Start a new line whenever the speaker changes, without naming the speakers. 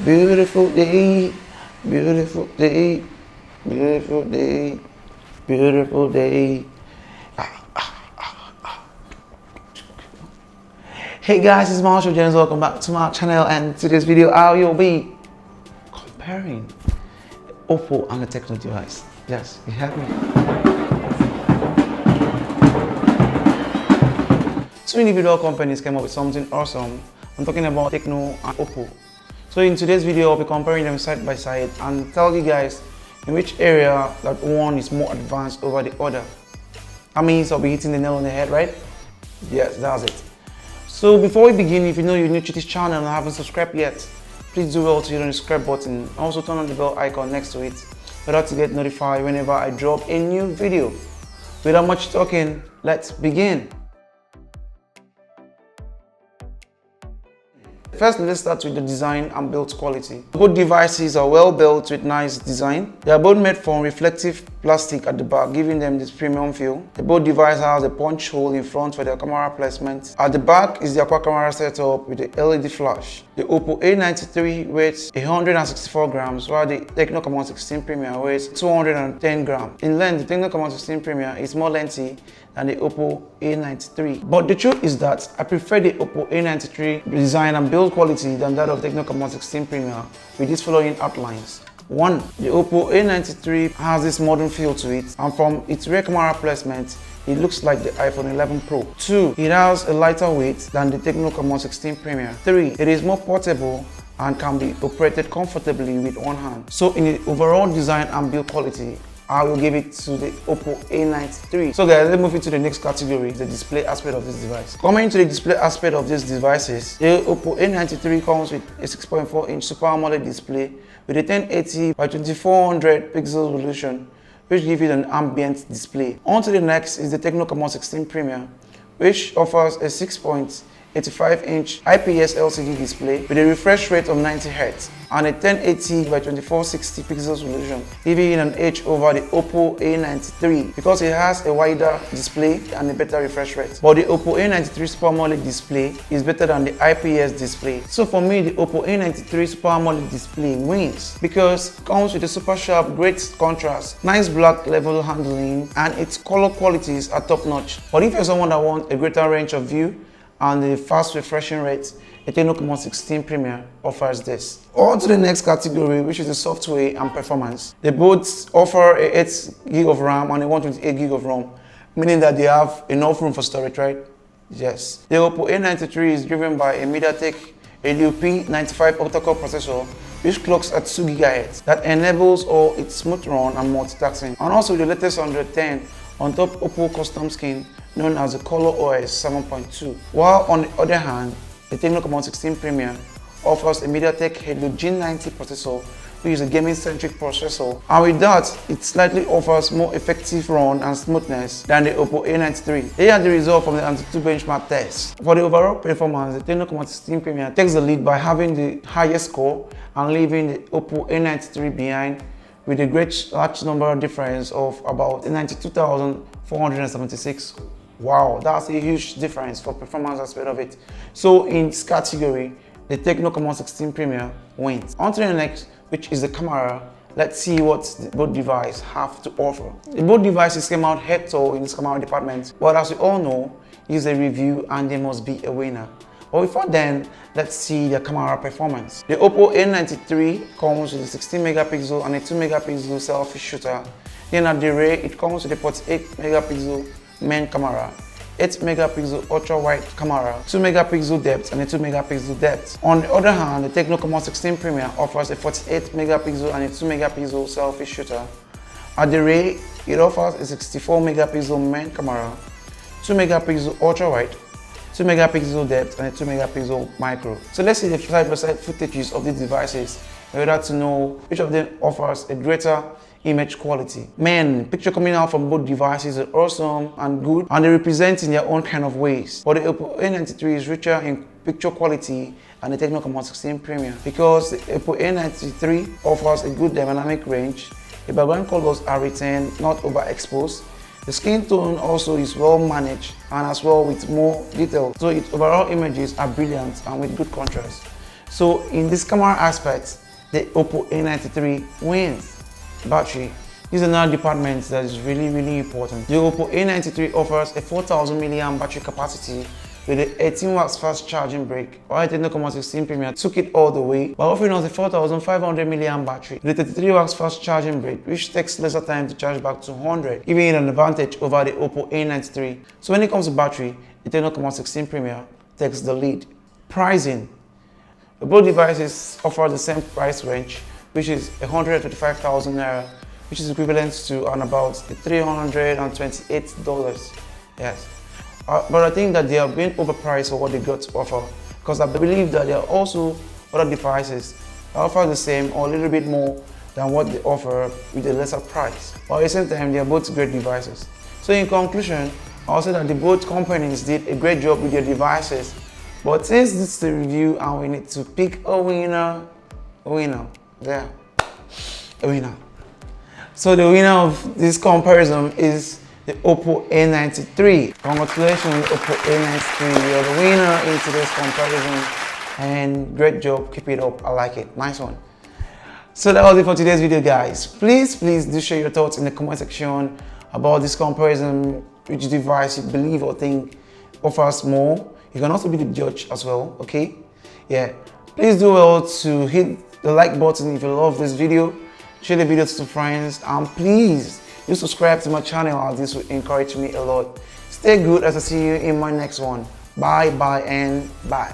Beautiful day, beautiful day, beautiful day, beautiful day. Hey guys, it's Marshal. Welcome back to my channel, and today's video I will be comparing OPPO and the Tecno device. Yes, you have me. Two individual companies came up with something awesome. I'm talking about Tecno and OPPO. So in today's video, I'll be comparing them side by side and tell you guys in which area that one is more advanced over the other. That means I'll be hitting the nail on the head, right? Yes, that's it. So before we begin, if you know you're new to this channel and haven't subscribed yet, please do well to hit on the subscribe button. Also turn on the bell icon next to it so that to get notified whenever I drop a new video. Without much talking, let's begin. First, let's start with the design and build quality. Both devices are well built with nice design. They are both made from reflective plastic at the back, giving them this premium feel. The both devices has a punch hole in front for their camera placement. At the back is their quad camera setup with the LED flash. The OPPO A93 weighs 164 grams, while the TECNO CAMON 16 Premier weighs 210 grams. In length, the TECNO CAMON 16 Premier is more lengthy than the OPPO A93. But the truth is that I prefer the OPPO A93 design and build quality than that of TECNO CAMON 16 Premier with these following outlines. 1. The OPPO A93 has this modern feel to it, and from its rear camera placement, it looks like the iPhone 11 Pro. 2. It has a lighter weight than the TECNO CAMON 16 Premier. 3. It is more portable and can be operated comfortably with one hand. So in the overall design and build quality, I will give it to the OPPO A93. So guys, let's move into the next category, the display aspect of this device. Coming to the display aspect of these devices, the OPPO A93 comes with a 6.4-inch Super AMOLED display with a 1080 by 2400 pixel resolution, which gives it an ambient display. On to the next is the TECNO CAMON 16 Premier, which offers a 6.85-inch IPS LCD display with a refresh rate of 90 Hz and a 1080 by 2460 pixels resolution, giving it an edge over the OPPO A93 because it has a wider display and a better refresh rate. But the OPPO A93 Super AMOLED display is better than the IPS display. So for me, the OPPO A93 Super AMOLED display wins because it comes with a super sharp, great contrast, nice black level handling, and its color qualities are top notch. But if you're someone that wants a greater range of view and a fast refreshing rate, the TECNO CAMON 16 Premier offers this. On to the next category, which is the software and performance. They both offer a 8GB of RAM and a 128GB of ROM, meaning that they have enough room for storage, right? Yes. The OPPO A93 is driven by a MediaTek Helio P95 octa-core processor, which clocks at 2 GHz. That enables all its smooth run and multitasking. And also the latest 110 on top OPPO custom skin known as the ColorOS 7.2. While on the other hand, the TECNO CAMON 16 Premier offers a MediaTek Helio G90 processor, which is a gaming-centric processor, and with that, it slightly offers more effective run and smoothness than the OPPO A93. They are the result from the Antutu benchmark test. For the overall performance, the TECNO CAMON 16 Premier takes the lead by having the highest score and leaving the OPPO A93 behind with a great large number difference of about 92,476. Wow, that's a huge difference for performance aspect of it. So in this category, the TECNO CAMON 16 Premier wins. On to the next, which is the camera. Let's see what both devices have to offer. The both devices came out head to toe in this camera department, but as we all know, it's a review and there must be a winner. But before then, let's see the camera performance. The OPPO A93 comes with a 16 megapixel and a 2 megapixel selfie shooter. Then at the rear, it comes with a 48 megapixel main camera, 8 megapixel ultra wide camera, 2 megapixel depth and a 2 megapixel depth. On the other hand, the TECNO CAMON 16 Premier offers a 48 megapixel and a 2 megapixel selfie shooter. At the rear, it offers a 64 megapixel main camera, 2 megapixel ultra wide, 2 megapixel depth and a 2 megapixel micro. So let's see the side-by-side footages of these devices in order to know which of them offers a greater image quality. Man, picture coming out from both devices are awesome and good, and they represent in their own kind of ways. But the OPPO A93 is richer in picture quality and the TECNO CAMON 16 Premier because the OPPO A93 offers a good dynamic range. The background colors are retained, not overexposed. The skin tone also is well managed and as well with more detail, so its overall images are brilliant and with good contrast. So in this camera aspect, the OPPO A93 wins. Battery. These are another department that is really important. The OPPO A93 offers a 4000 mAh battery capacity with a 18 watts fast charging brick. While TECNO CAMON 16 Premier took it all the way by offering us a 4500 mAh battery with a 33 watts fast charging brick, which takes lesser time to charge back to 100, giving it an advantage over the OPPO A93. So when it comes to battery, the TECNO CAMON 16 Premier takes the lead. Pricing. Both devices offer the same price range, which is 135,000 naira, which is equivalent to about $328. Yes. But I think that they are being overpriced for what they got to offer, because I believe that there are also other devices that offer the same or a little bit more than what they offer with a lesser price. But at the same time, they are both great devices. So in conclusion, I'll say that the both companies did a great job with their devices. But since this is a review and we need to pick a winner, there, a winner. So the winner of this comparison is the OPPO A93. Congratulations, OPPO A93. You're the winner in today's comparison. And great job, keep it up. I like it. Nice one. So that was it for today's video, guys. Please do share your thoughts in the comment section about this comparison, which device you believe or think offers more. You can also be the judge as well, okay? Yeah. Please do well to hit the like button if you love this video. Share the video to friends, and please do subscribe to my channel, as this will encourage me a lot. Stay good as I see you in my next one. Bye and bye.